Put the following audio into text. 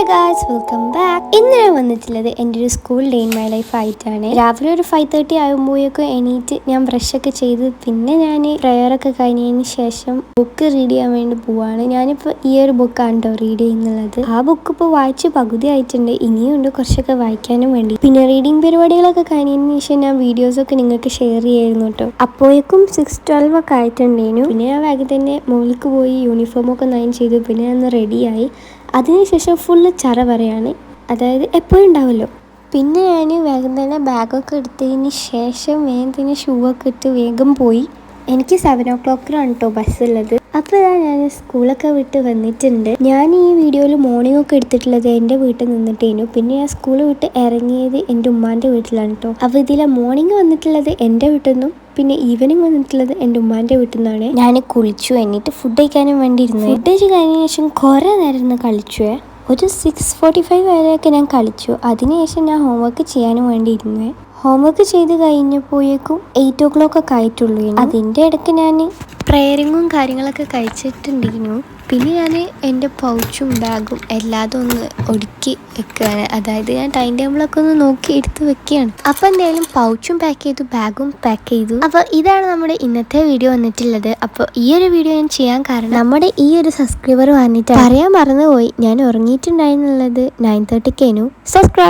Guys, welcome back. ഇന്ന് ഞാൻ വന്നിട്ടുള്ളത് എൻ്റെ ഒരു school day in my life ആയിട്ടാണ്. രാവിലെ ഒരു 5:30 ആകുമ്പോഴേക്കും എണീറ്റ് ഞാൻ ബ്രഷൊക്കെ ചെയ്ത് പിന്നെ ഞാൻ പ്രയറൊക്കെ കഴിഞ്ഞതിന് ശേഷം ബുക്ക് റീഡ് ചെയ്യാൻ വേണ്ടി പോവാണ്. ഞാനിപ്പോൾ ഈ ഒരു ബുക്കാണ് കേട്ടോ റീഡ് ചെയ്യുന്നുള്ളത്. ആ ബുക്ക് ഇപ്പോൾ വായിച്ച് പകുതി ആയിട്ടുണ്ട്, ഇനിയുണ്ട് കുറച്ചൊക്കെ വായിക്കാനും വേണ്ടി. പിന്നെ റീഡിങ് പരിപാടികളൊക്കെ കഴിഞ്ഞതിന് ശേഷം ഞാൻ വീഡിയോസൊക്കെ നിങ്ങൾക്ക് ഷെയർ ചെയ്യായിരുന്നു കേട്ടോ. അപ്പോഴേക്കും 6:12 ഒക്കെ ആയിട്ടുണ്ടേനു. പിന്നെ ഞാൻ വേഗം തന്നെ മുകളിലേക്ക് പോയി യൂണിഫോമൊക്കെ നയൻ ചെയ്തു. പിന്നെ ഞാൻ റെഡിയായി. അതിനുശേഷം ഫുള്ള് ചറ പറയാണ്, അതായത് എപ്പോഴും ഉണ്ടാവുമല്ലോ. പിന്നെ ഞാൻ വേഗം തന്നെ ബാഗൊക്കെ എടുത്തതിന് ശേഷം വേഗം തന്നെ ഷൂ ഒക്കെ ഇട്ട് വേഗം പോയി. എനിക്ക് 7 o'clock കേട്ടോ ബസ്സുള്ളത്. അപ്പോൾ ഞാൻ സ്കൂളൊക്കെ വിട്ട് വന്നിട്ടുണ്ട്. ഞാൻ ഈ വീഡിയോയിൽ മോർണിംഗ് ഒക്കെ എടുത്തിട്ടുള്ളത് എൻ്റെ വീട്ടിൽ നിന്നിട്ടേനു. പിന്നെ ഞാൻ സ്കൂൾ വിട്ട് ഇറങ്ങിയത് എൻ്റെ ഉമ്മാൻ്റെ വീട്ടിലാണ് കേട്ടോ. അപ്പോൾ ഇതിലെ മോർണിംഗ് വന്നിട്ടുള്ളത് എൻ്റെ വീട്ടിൽ നിന്നും പിന്നെ ഈവനിങ് വന്നിട്ടുള്ളത് എൻ്റെ ഉമ്മാൻ്റെ വീട്ടിൽ നിന്നാണ്. ഞാൻ കുളിച്ചു, എന്നിട്ട് ഫുഡ് കഴിക്കാനും വേണ്ടി ഇരുന്നു. ഫുഡ് കഴിച്ച് കഴിഞ്ഞ ശേഷം കുറേ നേരം ഇരുന്ന് കളിച്ചു. ഒരു 6:45 വരെയൊക്കെ ഞാൻ കളിച്ചു. അതിനുശേഷം ഞാൻ ഹോംവർക്ക് ചെയ്യാനും വേണ്ടി ഇരുന്നു. ഹോംവർക്ക് ചെയ്ത് കഴിഞ്ഞപ്പോഴേക്കും 8 o'clock ഒക്കെ ആയിട്ടുള്ളൂ. അതിൻ്റെ ഇടയ്ക്ക് ഞാൻ പ്രയറിങ്ങും കാര്യങ്ങളൊക്കെ കഴിച്ചിട്ടുണ്ടിരുന്നു. പിന്നെ ഞാൻ എൻ്റെ പൗച്ചും ബാഗും എല്ലാതും ഒന്ന് ഒടുക്കി വെക്കുകയാണ്. അതായത് ഞാൻ ടൈം ടേബിളൊക്കെ ഒന്ന് നോക്കി എടുത്ത് വെക്കുകയാണ്. അപ്പോൾ എന്തായാലും പൗച്ചും പാക്ക് ചെയ്തു, ബാഗും പാക്ക് ചെയ്തു. അപ്പോൾ ഇതാണ് നമ്മുടെ ഇന്നത്തെ വീഡിയോ വന്നിട്ടുള്ളത്. അപ്പോൾ ഈ ഒരു വീഡിയോ ഞാൻ ചെയ്യാൻ കാരണം നമ്മുടെ ഈ ഒരു സബ്സ്ക്രൈബർ വന്നിട്ട് പറയാൻ മറന്നുപോയി, ഞാൻ ഉറങ്ങിയിട്ടുണ്ടായിരുന്നുള്ളത് 9:30 സബ്സ്ക്രൈബ്